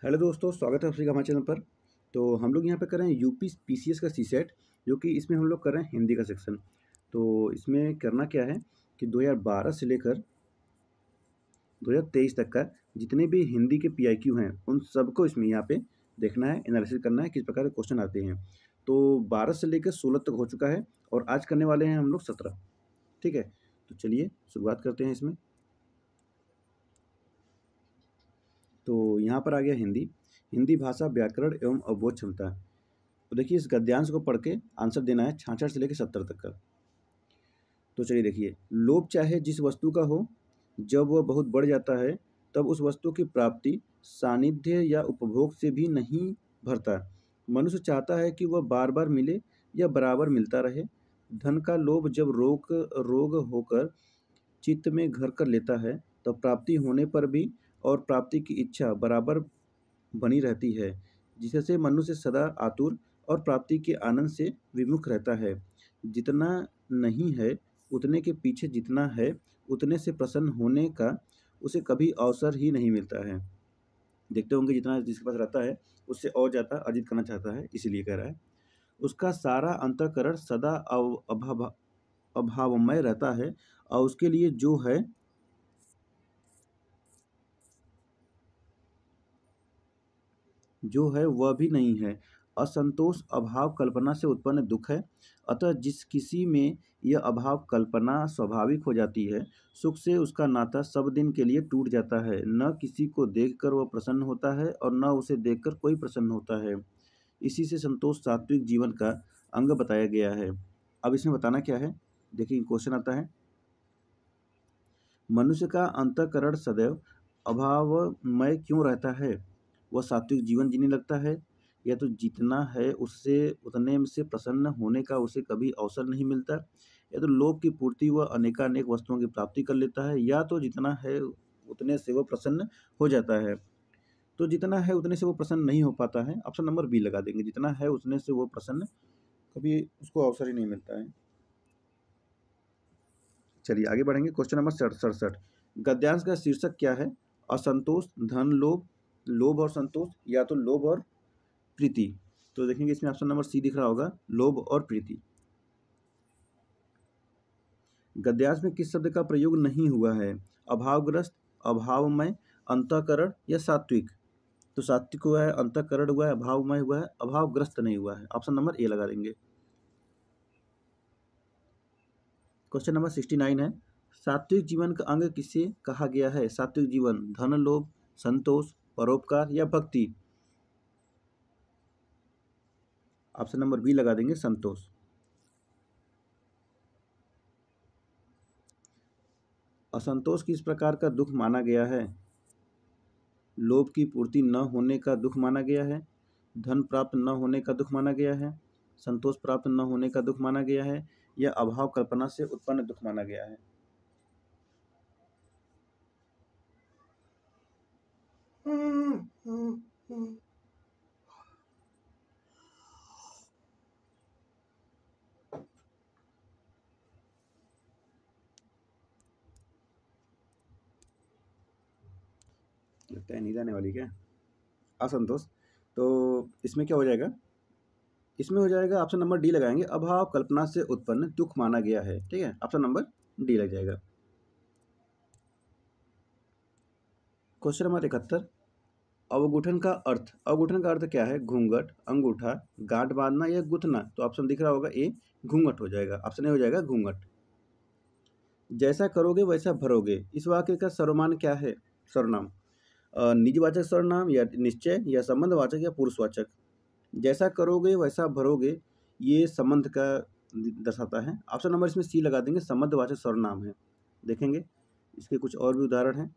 Hello दोस्तों, स्वागत है आप सभी का हमारे चैनल पर। तो हम लोग यहाँ पे कर रहे हैं यूपी पीसीएस का सीसेट, जो कि इसमें हम लोग कर रहे हैं हिंदी का सेक्शन। तो इसमें करना क्या है कि 2012 से लेकर 2023 तक का जितने भी हिंदी के पीआईक्यू हैं उन सबको इसमें यहाँ पे देखना है, एनालिसिस करना है किस प्रकार के क्वेश्चन आते हैं। तो 12 से लेकर 16 तक हो चुका है और आज करने वाले हैं हम लोग 17। ठीक है, तो चलिए शुरुआत करते हैं इसमें। तो यहाँ पर आ गया हिंदी, हिंदी भाषा, व्याकरण एवं अवबोध क्षमता। तो देखिए इस गद्यांश को पढ़ के आंसर देना है 66 से लेकर 70 तक का। तो चलिए देखिए, लोभ चाहे जिस वस्तु का हो, जब वह बहुत बढ़ जाता है तब उस वस्तु की प्राप्ति सानिध्य या उपभोग से भी नहीं भरता। मनुष्य चाहता है कि वह बार बार मिले या बराबर मिलता रहे। धन का लोभ जब रोग होकर चित्त में घर कर लेता है तब प्राप्ति होने पर भी और प्राप्ति की इच्छा बराबर बनी रहती है, जिससे मनुष्य सदा आतुर और प्राप्ति के आनंद से विमुख रहता है। जितना नहीं है उतने के पीछे जितना है उतने से प्रसन्न होने का उसे कभी अवसर ही नहीं मिलता है। देखते होंगे जितना जिसके पास रहता है उससे और ज़्यादा अर्जित करना चाहता है, इसीलिए कह रहा है। उसका सारा अंतःकरण सदा अभावमय रहता है और उसके लिए जो है वह भी नहीं है। असंतोष अभाव कल्पना से उत्पन्न दुख है। अतः जिस किसी में यह अभाव कल्पना स्वाभाविक हो जाती है, सुख से उसका नाता सब दिन के लिए टूट जाता है। न किसी को देखकर वह प्रसन्न होता है और न उसे देखकर कोई प्रसन्न होता है। इसी से संतोष सात्विक जीवन का अंग बताया गया है। अब इसमें बताना क्या है, देखिए क्वेश्चन आता है, मनुष्य का अंतःकरण सदैव अभावमय क्यों रहता है? वह सात्विक जीवन जीने लगता है, या तो जितना है उससे उतने से प्रसन्न होने का उसे कभी अवसर नहीं मिलता, या तो लोभ की पूर्ति वह अनेकानेक वस्तुओं की प्राप्ति कर लेता है, या तो जितना है उतने से वह प्रसन्न हो जाता है। तो जितना है उतने से वो प्रसन्न नहीं हो पाता है। ऑप्शन नंबर बी लगा देंगे, जितना है उतने से वो प्रसन्न कभी उसको अवसर ही नहीं मिलता है। चलिए आगे बढ़ेंगे। क्वेश्चन नंबर 67, गद्यांश का शीर्षक क्या है? असंतोष, धन लोभ, लोभ और संतोष, या तो लोभ और प्रीति। तो देखेंगे इसमें ऑप्शन नंबर सी दिख रहा होगा, लोभ और प्रीति। गद्यांश में किस शब्द का प्रयोग नहीं हुआ है? अभावग्रस्त, अभावमय, अंतःकरण या सात्विक। तो सात्विक हुआ है, अंतःकरण हुआ है, अभावमय हुआ है, अभावग्रस्त नहीं हुआ है। ऑप्शन नंबर ए लगा देंगे। क्वेश्चन नंबर 69 है, सात्विक जीवन का अंग किसे कहा गया है? सात्विक जीवन, धन लोभ, संतोष, परोपकार या भक्ति। ऑप्शन नंबर बी लगा देंगे, संतोष। असंतोष किस प्रकार का दुख माना गया है? लोभ की पूर्ति न होने का दुख माना गया है, धन प्राप्त न होने का दुख माना गया है, संतोष प्राप्त न होने का दुख माना गया है, या अभाव कल्पना से उत्पन्न दुख माना गया है। लगता है नींद आने वाली क्या? असंतोष। तो इसमें क्या हो जाएगा? इसमें हो जाएगा ऑप्शन नंबर डी लगाएंगे, अभाव कल्पना से उत्पन्न दुख माना गया है। ठीक है, ऑप्शन नंबर डी लग जाएगा। क्वेश्चन नंबर 71, अवगुठन का अर्थ। अवगुठन का अर्थ क्या है? घूंघट, अंगूठा, गांठ बांधना या गुथना। तो ऑप्शन दिख रहा होगा ए, घूंघट हो जाएगा। ऑप्शन ए हो जाएगा घूंघट। जैसा करोगे वैसा भरोगे, इस वाक्य का सर्वनाम क्या है? सर्वनाम, निजवाचक सर्वनाम या निश्चय या संबंधवाचक या पुरुषवाचक। जैसा करोगे वैसा भरोगे, ये संबंध का दर्शाता है। ऑप्शन नंबर इसमें सी लगा देंगे, संबंधवाचक सर्वनाम है। देखेंगे इसके कुछ और भी उदाहरण हैं,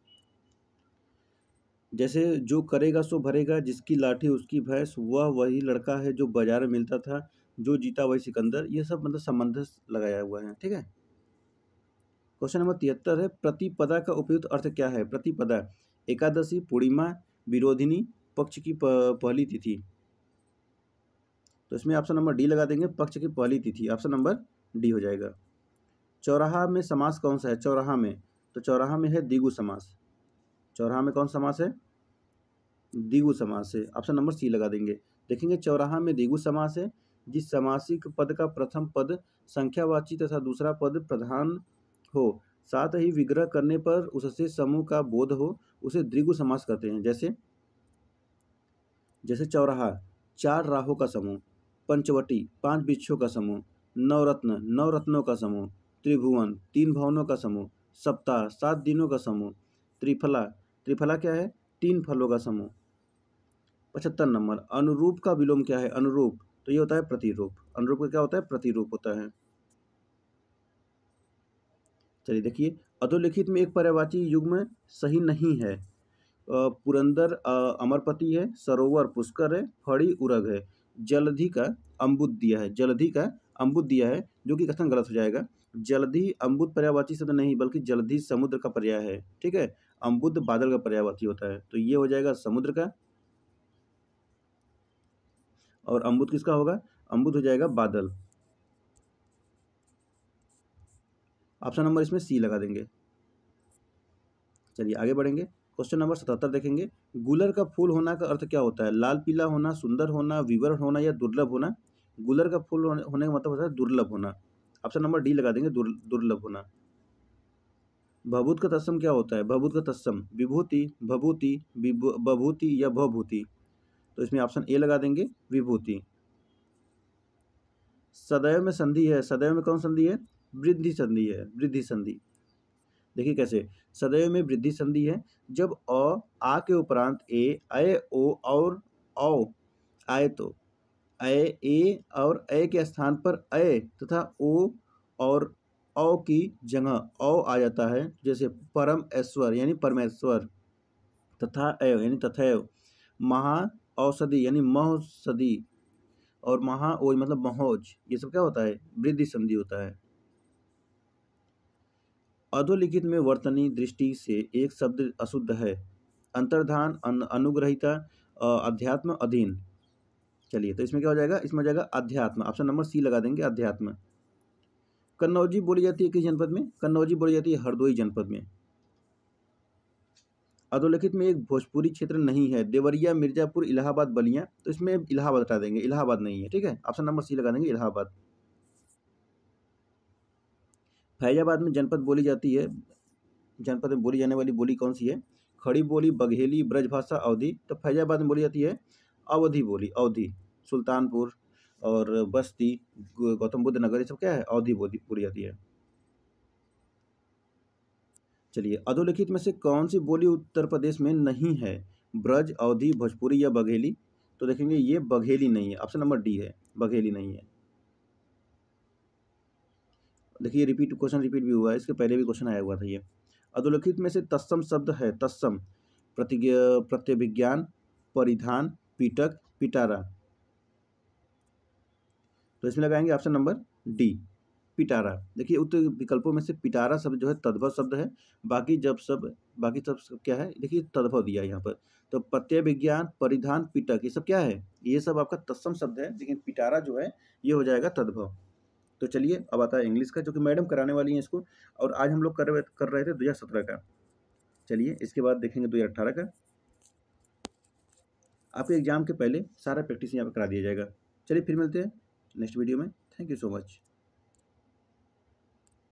जैसे जो करेगा सो भरेगा, जिसकी लाठी उसकी भैंस, वह वही लड़का है जो बाजार में मिलता था, जो जीता वही सिकंदर। ये सब मतलब संबंध लगाया हुआ है। ठीक है। क्वेश्चन नंबर 73 है, प्रतिपदा का उपयुक्त अर्थ क्या है? प्रतिपदा, एकादशी, पूर्णिमा, विरोधिनी, पक्ष की पहली तिथि। तो इसमें ऑप्शन नंबर डी लगा देंगे, पक्ष की पहली तिथि। ऑप्शन नंबर डी हो जाएगा। चौराहा में समास कौन सा है? चौराहा में, तो चौराहा में है द्विगु समास। चौराहा में कौन समास है? द्विगु समास है। ऑप्शन नंबर सी लगा देंगे। देखेंगे चौराहा में द्विगु समास है। जिस समासिक पद का प्रथम पद संख्यावाची तथा दूसरा पद प्रधान हो, साथ ही विग्रह करने पर उससे समूह का बोध हो, उसे द्विगु समास कहते हैं। जैसे जैसे चौराहा, चार राहों का समूह। पंचवटी, पांच वृक्षों का समूह। नवरत्न, नौ रत्नों का समूह। त्रिभुवन, तीन भवनों का समूह। सप्ताह, सात दिनों का समूह। त्रिफला, त्रिफला क्या है? तीन फलों का समूह। 75 नंबर, अनुरूप का विलोम क्या है? अनुरूप, तो ये होता है प्रतिरूप। अनुरूप का क्या होता है? प्रतिरूप होता है। चलिए देखिए, अधोलिखित में एक पर्यायवाची युग्म सही नहीं है। पुरंदर अमरपति है, सरोवर पुष्कर है, फड़ी उरग है। जलधि का अम्बुद दिया है, जलधि का अम्बुद दिया है, जो कि कथन गलत हो जाएगा। जलधि अम्बुद पर्यायवाची शब्द नहीं, बल्कि जलधि समुद्र का पर्याय है। ठीक है, अम्बुद बादल का पर्यायवाची होता है, तो ये हो जाएगा समुद्र का। और अम्बुद किसका होगा? अम्बुद हो जाएगा बादल। ऑप्शन नंबर इसमें सी लगा देंगे। चलिए आगे बढ़ेंगे। क्वेश्चन नंबर 77 देखेंगे। गुलर का फूल होना का अर्थ क्या होता है? लाल पीला होना, सुंदर होना, विवरण होना या दुर्लभ होना। गुलर का फूल होने का मतलब होता है दुर्लभ होना। ऑप्शन नंबर डी लगा देंगे, दुर्लभ होना। भभूत का तत्सम क्या होता है? भभूत का तत्सम विभूति, भभूति, बभूति या भभूति। तो इसमें ऑप्शन ए लगा देंगे, विभूति। सदैव में संधि है, सदैव में कौन संधि है? वृद्धि संधि है, वृद्धि संधि। देखिए कैसे, सदैव में वृद्धि संधि है। जब आ के उपरांत ए, ओ और औ आए तो ए और ए के स्थान पर ए तथा ओ और औ की जगह औ आ जाता है। जैसे परम ऐश्वर यानी परमेश्वर, तथा एव यानी तथैव, महा औषधि यानी महौषधि, और महा ओज मतलब महोज। ये सब क्या होता है? वृद्धि संधि होता है। अधोलिखित में वर्तनी दृष्टि से एक शब्द अशुद्ध है। अंतर्धान, अनुग्रहिता, अध्यात्म, अधीन। चलिए, तो इसमें क्या हो जाएगा? इसमें हो जाएगा अध्यात्म। ऑप्शन नंबर सी लगा देंगे, अध्यात्म। कन्नौजी बोली जाती है किस जनपद में? कन्नौजी बोली जाती है हरदोई जनपद में। अधोलिखित में एक भोजपुरी क्षेत्र नहीं है। देवरिया, मिर्जापुर, इलाहाबाद, बलिया। तो इसमें इलाहाबाद हटा देंगे, इलाहाबाद नहीं है। ठीक है, ऑप्शन नंबर सी लगा देंगे, इलाहाबाद। फैजाबाद में जनपद बोली जाती है, जनपद में बोली जाने वाली बोली कौन सी है? खड़ी बोली, बघेली, ब्रजभाषा, अवधी। तो फैजाबाद में बोली जाती है अवधी बोली, अवधी। सुल्तानपुर और बस्ती, गौतम बुद्ध नगर, ये सब क्या है? अवधी बोली बोली जाती है। चलिए, अधोलिखित में से कौन सी बोली उत्तर प्रदेश में नहीं है? ब्रज, अवधी, भोजपुरी या बघेली। तो देखेंगे ये बघेली नहीं है, ऑप्शन नंबर डी है, बघेली नहीं है। देखिए क्वेश्चन रिपीट भी हुआ है, इसके पहले भी क्वेश्चन आया हुआ था ये। अधोलिखित में से तत्सम शब्द है, तत्सम, प्रत्यभिज्ञान, परिधान, पिटक, पिटारा। तो इसमें लगाएंगे ऑप्शन नंबर डी, पिटारा। देखिए उत्तर विकल्पों में से पिटारा शब्द जो है तद्भव शब्द है। बाकी सब क्या है? देखिए तद्भव दिया है यहाँ पर। तो प्रत्यय विज्ञान, परिधान, पिटक, ये सब क्या है? ये सब आपका तत्सम शब्द है, लेकिन पिटारा जो है ये हो जाएगा तद्भव। तो चलिए अब आता है इंग्लिश का, जो कि मैडम कराने वाली हैं इसको, और आज हम लोग कर रहे थे 2017 का। चलिए इसके बाद देखेंगे 2018 का। आपके एग्जाम के पहले सारा प्रैक्टिस यहाँ पर करा दिया जाएगा। चलिए फिर मिलते हैं नेक्स्ट वीडियो में। Thank you so much.